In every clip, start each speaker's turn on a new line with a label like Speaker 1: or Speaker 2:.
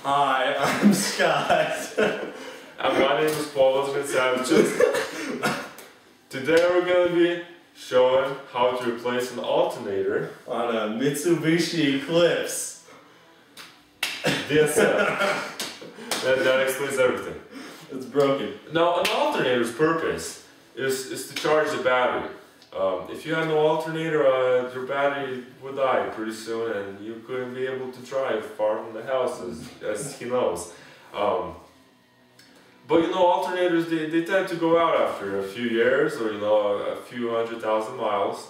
Speaker 1: Hi, I'm Scott.
Speaker 2: And my name is Paul Savages. Today we're going to be showing how to replace an alternator
Speaker 1: On a Mitsubishi Eclipse.
Speaker 2: DSL. that explains everything.
Speaker 1: It's broken.
Speaker 2: Now, an alternator's purpose is to charge the battery. If you had no alternator, your battery would die pretty soon and you couldn't be able to drive far from the house, as he knows. But you know, alternators, they tend to go out after a few years or, you know, a few 100,000 miles.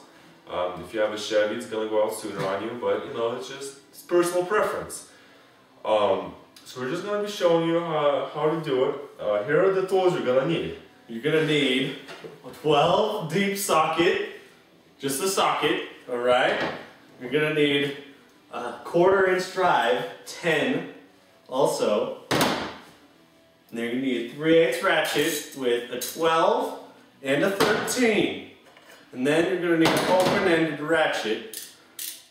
Speaker 2: If you have a Chevy, it's going to go out sooner on you, but you know, it's personal preference. So we're just going to be showing you how to do it. Here are the tools you're going to need.
Speaker 1: You're gonna need a 12 deep socket, just the socket, alright? You're gonna need a 1/4 inch drive, 10 also. And then you're gonna need a 3/8 ratchet with a 12 and a 13. And then you're gonna need an open-ended ratchet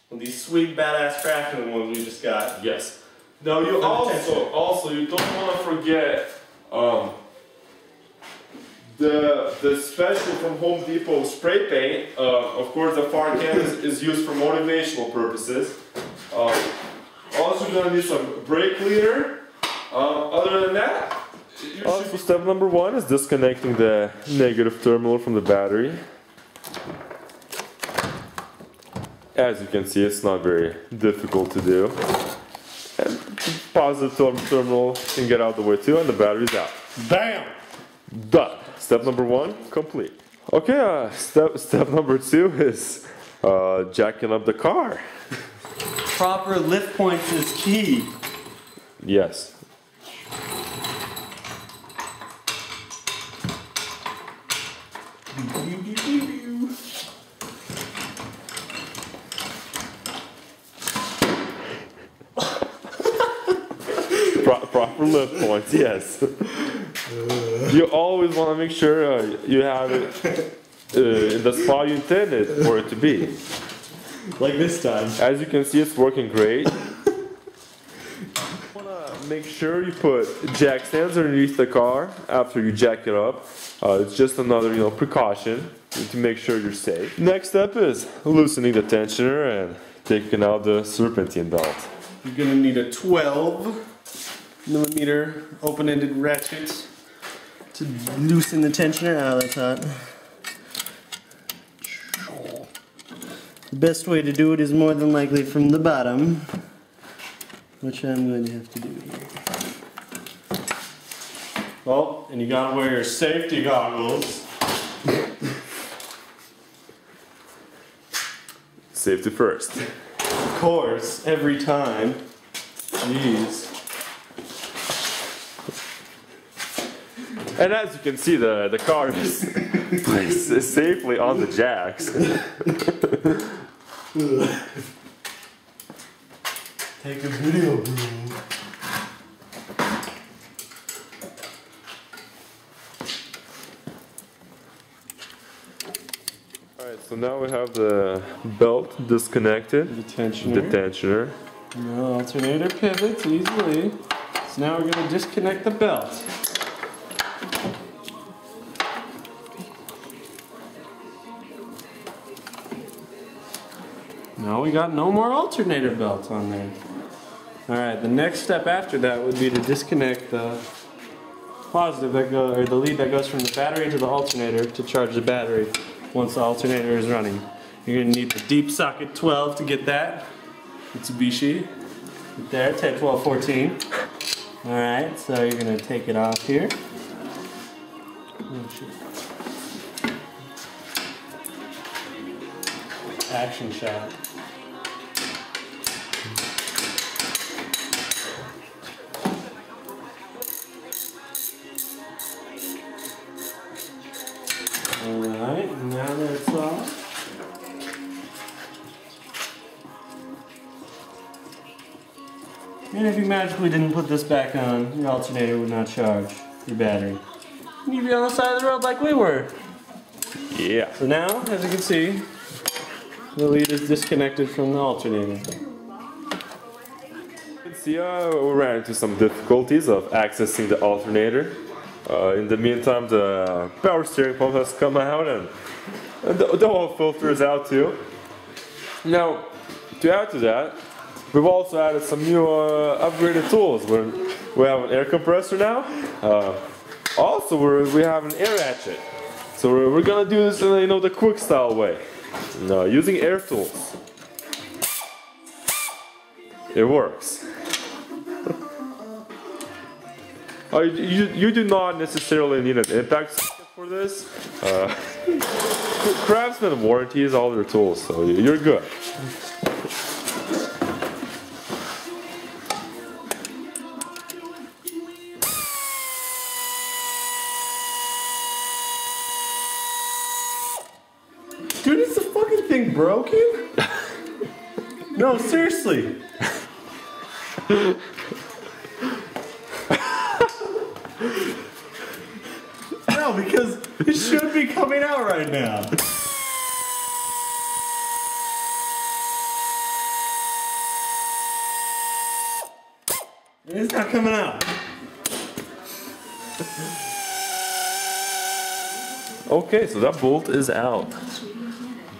Speaker 1: with these sweet badass crafting ones we just got.
Speaker 2: Yes. Now you also you don't want to forget the special from Home Depot spray paint. Of course, the far can is used for motivational purposes. Also, you're gonna need some brake cleaner. Other than that, so step number 1 is disconnecting the negative terminal from the battery. As you can see, it's not very difficult to do. And the positive terminal can get out the way too, and the battery's out.
Speaker 1: Bam!
Speaker 2: Done. Step number 1 complete. Okay, step number 2 is jacking up the car.
Speaker 1: Proper lift points is key.
Speaker 2: Yes. Proper lift points, yes. You always want to make sure you have it in the spot you intended for it to be.
Speaker 1: Like this time.
Speaker 2: As you can see, it's working great. You want to make sure you put jack stands underneath the car after you jack it up. It's just another, precaution to make sure you're safe. Next step is loosening the tensioner and taking out the serpentine belt.
Speaker 1: You're gonna need a 12mm open-ended ratchet to loosen the tensioner. Oh, that's hot. The best way to do it is more than likely from the bottom, which I'm going to have to do here. Oh, and you gotta wear your safety goggles.
Speaker 2: Safety first.
Speaker 1: Of course, every time. Jeez.
Speaker 2: And as you can see, the car is placed safely on the jacks.
Speaker 1: Take a video, bro.
Speaker 2: Alright, so now we have the belt disconnected.
Speaker 1: The tensioner.
Speaker 2: The tensioner.
Speaker 1: No, alternator pivots easily. So now we're going to disconnect the belt. Now we got no more alternator belts on there. Alright, the next step after that would be to disconnect the positive that goes, or the lead that goes from the battery to the alternator to charge the battery once the alternator is running. You're going to need the deep socket 12 to get that. Mitsubishi. Right there, 10, 12, 14. Alright, so you're going to take it off here. Oh shit. Action shot. Alright, now that it's off. And if you magically didn't put this back on, your alternator would not charge your battery. And you'd be on the side of the road like we were.
Speaker 2: Yeah.
Speaker 1: So now, as you can see, the lead is disconnected from the alternator.
Speaker 2: see, we ran into some difficulties of accessing the alternator. In the meantime, the power steering pump has come out and the oil filter is out too. Now, to add to that, we've also added some new upgraded tools. We have an air compressor now. Also, we have an air ratchet. So we're gonna do this in the quick style way, using air tools. It works. You do not necessarily need an impact socket for this. Craftsman warranties all their tools, so you're good.
Speaker 1: Dude, is the fucking thing broken? No, seriously. No, because it should be coming out right now. It's not coming out.
Speaker 2: Okay, so that bolt is out.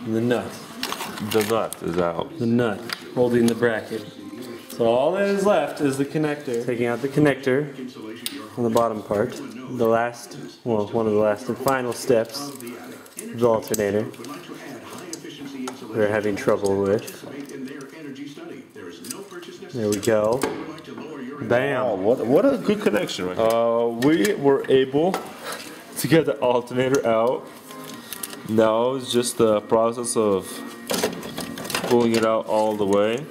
Speaker 1: The nut.
Speaker 2: The nut is out.
Speaker 1: The nut holding the bracket. So all that is left is the connector. Taking out the connector on the bottom part. The last, well, one of the last and final steps of the alternator we're having trouble with. There we go. Bam.
Speaker 2: Oh, what a good connection right here. We were able to get the alternator out. Now it's just the process of pulling it out all the way.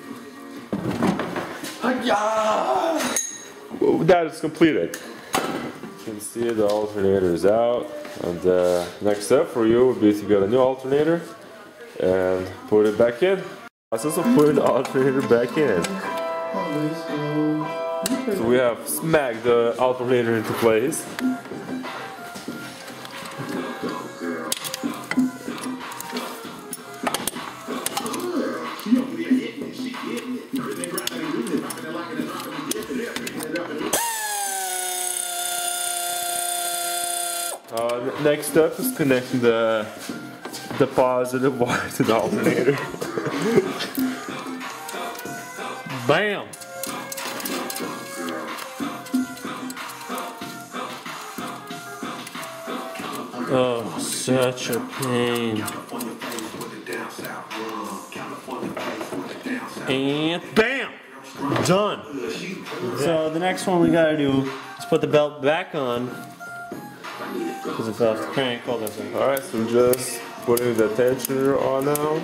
Speaker 2: That is completed. You can see the alternator is out, and the next step for you would be to get a new alternator and put it back in. Process of putting the alternator back in. So we have smacked the alternator into place. Next step is connecting the positive wire to the alternator.
Speaker 1: Bam! Oh, such a pain. And bam! Done. So the next one we gotta do is put the belt back on. Because it fell off the crank, hold on a second.
Speaker 2: Alright, so we're just putting the tensioner on now.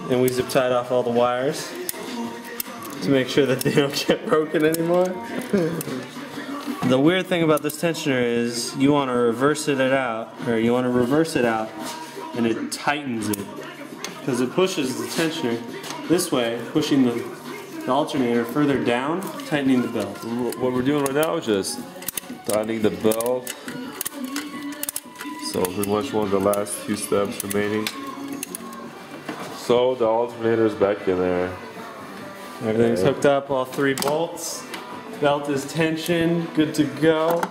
Speaker 1: And we zip tied off all the wires to make sure that they don't get broken anymore. The weird thing about this tensioner is you want to reverse it out, and it tightens it. Because it pushes the tensioner this way, pushing the alternator further down, tightening the belt.
Speaker 2: What we're doing right now is just tightening the belt. So pretty much one of the last few steps remaining. So the alternator is back in there.
Speaker 1: Everything's hooked up, all 3 bolts. Belt is tensioned, good to go.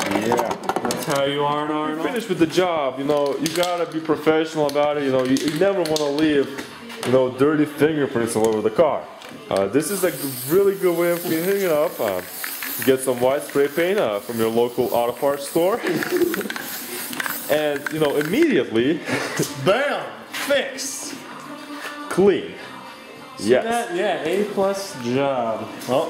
Speaker 2: Yeah.
Speaker 1: That's how you are, Arnold.
Speaker 2: You're finished with the job, you gotta be professional about it, you never want to leave, dirty fingerprints all over the car. This is a really good way of cleaning it up. Get some white spray paint from your local auto parts store. And, immediately,
Speaker 1: bam! Fixed!
Speaker 2: Clean.
Speaker 1: See
Speaker 2: yes.
Speaker 1: That? Yeah, A+ job. Oh.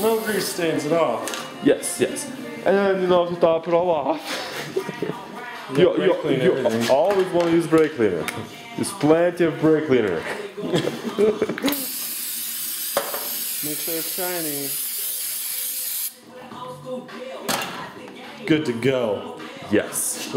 Speaker 1: No grease stains at all.
Speaker 2: Yes, yes. And then, to top it all off, you always want to use brake cleaner. There's plenty of brake cleaner.
Speaker 1: Make sure it's shiny. Good to go.
Speaker 2: Yes.